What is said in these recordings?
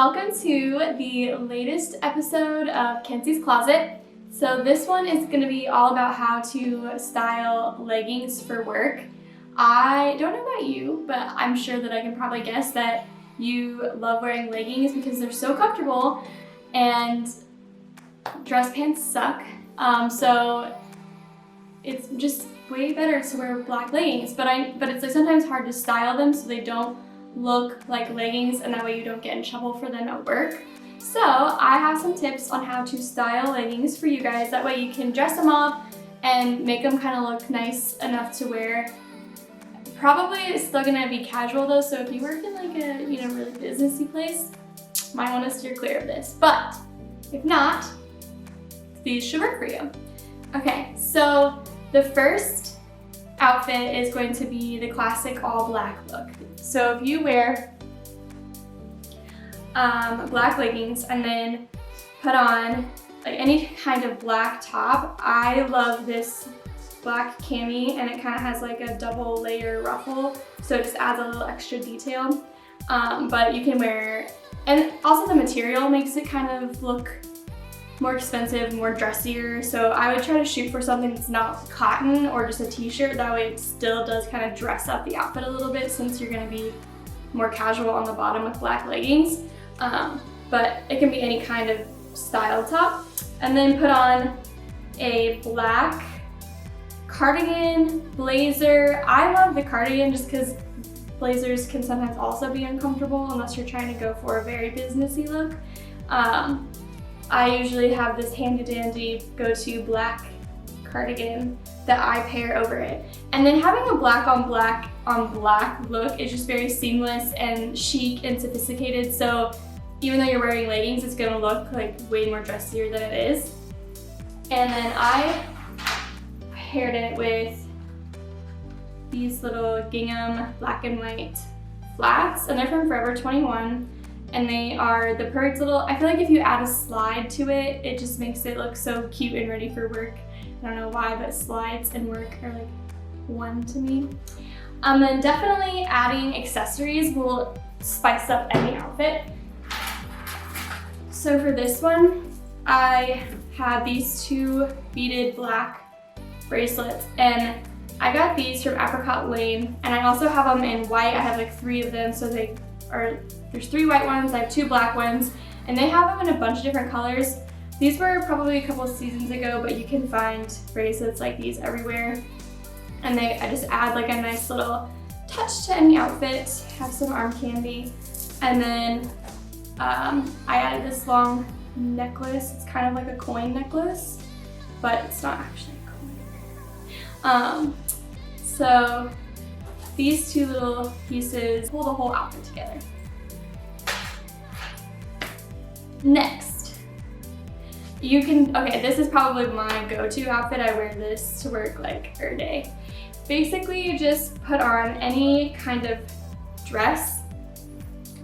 Welcome to the latest episode of Kenzie's Closet. So this one is going to be all about how to style leggings for work. I don't know about you, but I'm sure that I can probably guess that you love wearing leggings because they're so comfortable and dress pants suck. So it's just way better to wear black leggings, but it's like sometimes hard to style them so they don't look like leggings, and that way you don't get in trouble for them at work. So I have some tips on how to style leggings for you guys. That way you can dress them up and make them kind of look nice enough to wear. Probably it's still gonna be casual though, so if you work in like a really businessy place, might want to steer clear of this. But if not, these should work for you. Okay, so the first outfit is going to be the classic all black look. So if you wear black leggings and then put on like any kind of black top, I love this black cami, and it kind of has like a double layer ruffle, so it just adds a little extra detail. But you can wear, and also the material makes it kind of look more expensive, more dressier. So I would try to shoot for something that's not cotton or just a t-shirt. That way it still does kind of dress up the outfit a little bit, since you're gonna be more casual on the bottom with black leggings. But it can be any kind of style top. And then put on a black cardigan, blazer. I love the cardigan just because blazers can sometimes also be uncomfortable unless you're trying to go for a very businessy look. I usually have this handy dandy go-to black cardigan that I pair over it. And then having a black on black look is just very seamless and chic and sophisticated. So even though you're wearing leggings, it's gonna look like way more dressier than it is. And then I paired it with these little gingham black and white flats, and they're from Forever 21. And they are the perfect little, I feel like if you add a slide to it, it just makes it look so cute and ready for work. I don't know why, but slides and work are like one to me. Then definitely adding accessories will spice up any outfit. So for this one, I had these two beaded black bracelets, and I got these from Apricot Lane, and I also have them in white. I have like 3 of them, so there's 3 white ones, I have 2 black ones, and they have them in a bunch of different colors. These were probably a couple seasons ago, but you can find bracelets like these everywhere. And I just add like a nice little touch to any outfit, have some arm candy. And then I added this long necklace. It's kind of like a coin necklace, but it's not actually a coin. So these 2 little pieces hold the whole outfit together. Next, this is probably my go-to outfit. I wear this to work like every day. Basically, you just put on any kind of dress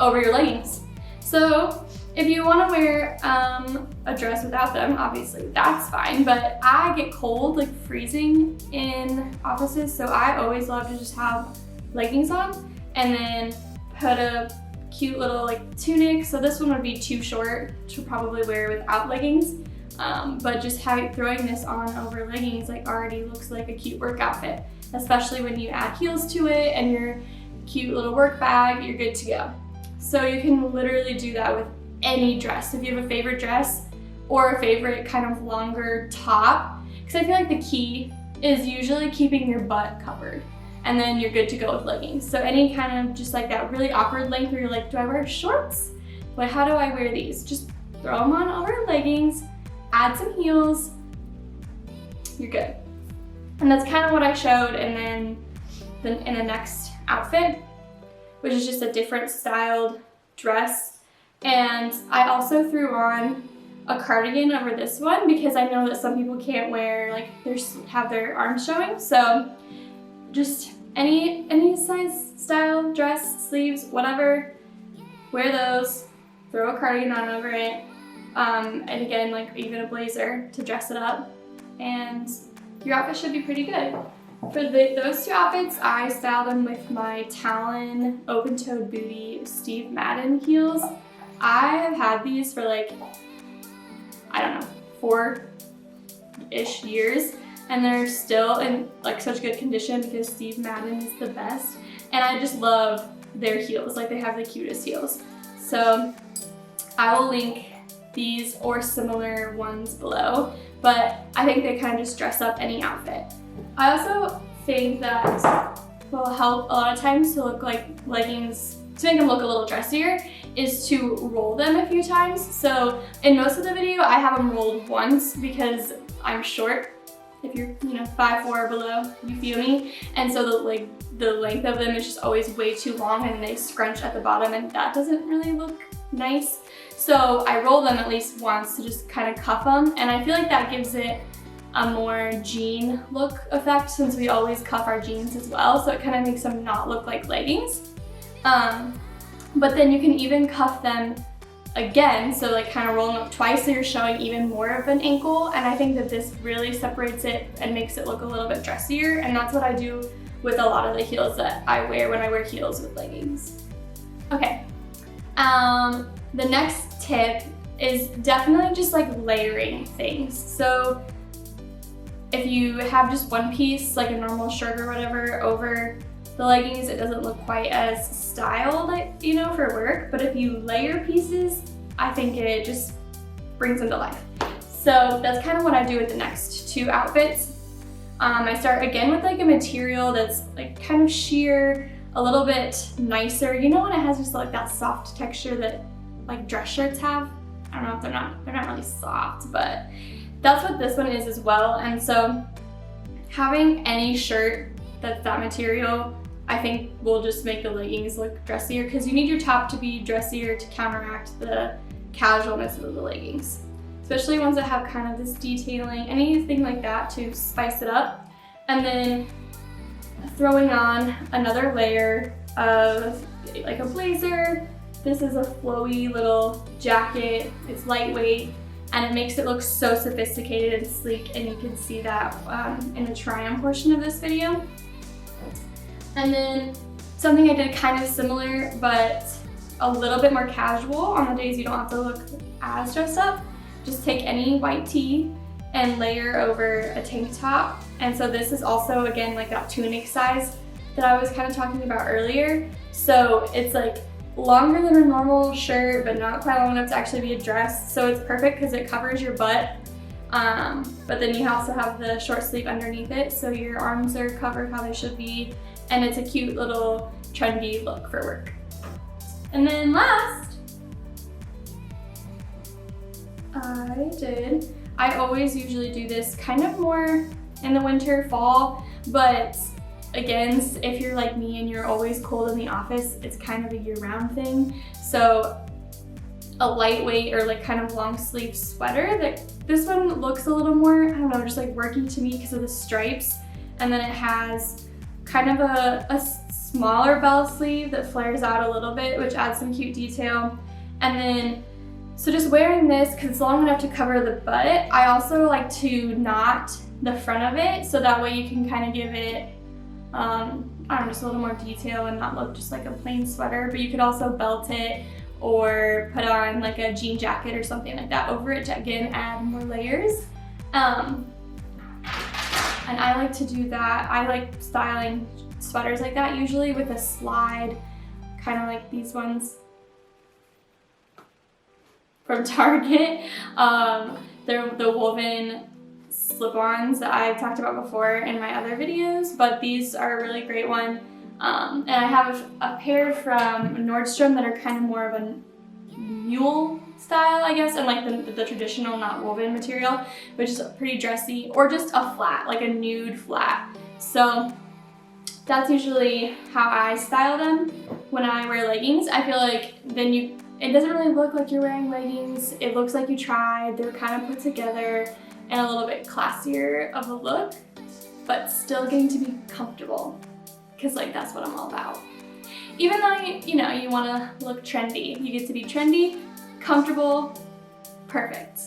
over your leggings. So if you want to wear a dress without them, obviously that's fine, but I get cold, like freezing in offices, so I always love to just have leggings on and then put a cute little like tunic. So this one would be too short to probably wear without leggings, but just throwing this on over leggings like already looks like a cute work outfit, especially when you add heels to it and your cute little work bag, you're good to go. So you can literally do that with any dress. If you have a favorite dress or a favorite kind of longer top, because I feel like the key is usually keeping your butt covered, and then you're good to go with leggings. So any kind of just like that really awkward length where you're like, do I wear shorts? But how do I wear these? Just throw them on over leggings, add some heels, you're good. And that's kind of what I showed, and then in the next outfit, which is just a different styled dress. And I also threw on a cardigan over this one because I know that some people can't wear, like, have their arms showing. So just any size, style, dress, sleeves, whatever, wear those, throw a cardigan on over it, and again, like even a blazer to dress it up, and your outfit should be pretty good. For those 2 outfits, I styled them with my Talon open-toed booty Steve Madden heels. I have had these for like, I don't know, 4-ish years, and they're still in like such good condition because Steve Madden is the best. And I just love their heels, like they have the cutest heels. So I will link these or similar ones below, but I think they kind of just dress up any outfit. I also think that will help a lot of times to look like leggings, to make them look a little dressier, is to roll them a few times. So in most of the video, I have them rolled once because I'm short. If you're, 5'4" or below, you feel me? And so the length of them is just always way too long and they scrunch at the bottom, and that doesn't really look nice. So I roll them at least once to just kind of cuff them, and I feel like that gives it a more jean look effect since we always cuff our jeans as well, so it kind of makes them not look like leggings. But then you can even cuff them again, so like kind of roll them up twice so you're showing even more of an ankle, and I think that this really separates it and makes it look a little bit dressier, and that's what I do with a lot of the heels that I wear when I wear heels with leggings. Okay, the next tip is definitely just like layering things. So if you have just one piece, like a normal shirt or whatever, over the leggings, it doesn't look quite as styled, for work. But if you layer pieces, I think it just brings them to life. So that's kind of what I do with the next two outfits. I start again with like a material that's like kind of sheer, a little bit nicer. When it has just like that soft texture that like dress shirts have. I don't know if they're not really soft, but that's what this one is as well. And so having any shirt that's that material, I think will just make the leggings look dressier, because you need your top to be dressier to counteract the casualness of the leggings. Especially ones that have kind of this detailing, anything like that to spice it up. And then throwing on another layer of like a blazer. This is a flowy little jacket. It's lightweight and it makes it look so sophisticated and sleek, and you can see that in the try-on portion of this video. And then something I did kind of similar but a little bit more casual on the days you don't have to look as dressed up. Just take any white tee and layer over a tank top. And so this is also, again, like that tunic size that I was kind of talking about earlier. So it's like longer than a normal shirt, but not quite long enough to actually be a dress. So it's perfect because it covers your butt. But then you also have the short sleeve underneath it, so your arms are covered how they should be. And it's a cute little trendy look for work. And then last, I always usually do this kind of more in the winter, fall, but again, if you're like me and you're always cold in the office, it's kind of a year-round thing. So a lightweight or like kind of long sleeve sweater, this one looks a little more, I don't know, just like worky to me because of the stripes. And then it has kind of a smaller bell sleeve that flares out a little bit, which adds some cute detail. And then, so just wearing this, because it's long enough to cover the butt, I also like to knot the front of it, so that way you can kind of give it, I don't know, just a little more detail and not look just like a plain sweater. But you could also belt it or put on like a jean jacket or something like that over it to, again, add more layers. And I like to do that. I like styling sweaters like that usually with a slide, kind of like these ones from Target. They're the woven slip-ons that I've talked about before in my other videos, but these are a really great one. And I have a pair from Nordstrom that are kind of more of a mule style, I guess, and like the traditional not woven material, which is pretty dressy, or just a flat, like a nude flat. So that's usually how I style them when I wear leggings. I feel like then it doesn't really look like you're wearing leggings. It looks like you tried. They're kind of put together and a little bit classier of a look, but still getting to be comfortable, because like that's what I'm all about. Even though you want to look trendy, you get to be trendy, comfortable, perfect.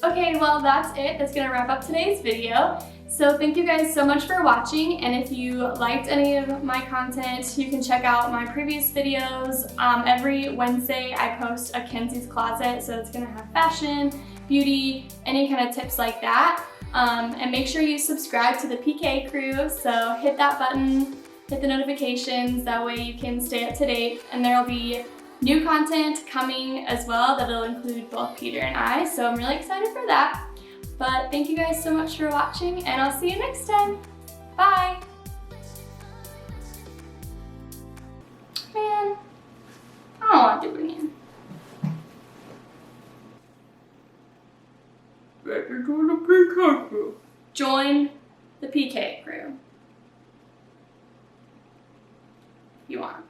Okay, well that's it. That's gonna wrap up today's video. So thank you guys so much for watching, and if you liked any of my content, you can check out my previous videos. Every Wednesday I post a Kenzie's Closet, so it's gonna have fashion, beauty, any kind of tips like that. And make sure you subscribe to the PK crew, so hit that button, hit the notifications, that way you can stay up to date, and there will be new content coming as well that'll include both Peter and I, so I'm really excited for that. But thank you guys so much for watching, and I'll see you next time. Bye! Man, I don't want to do it again. Join the PK crew. Join the PK crew. If you want.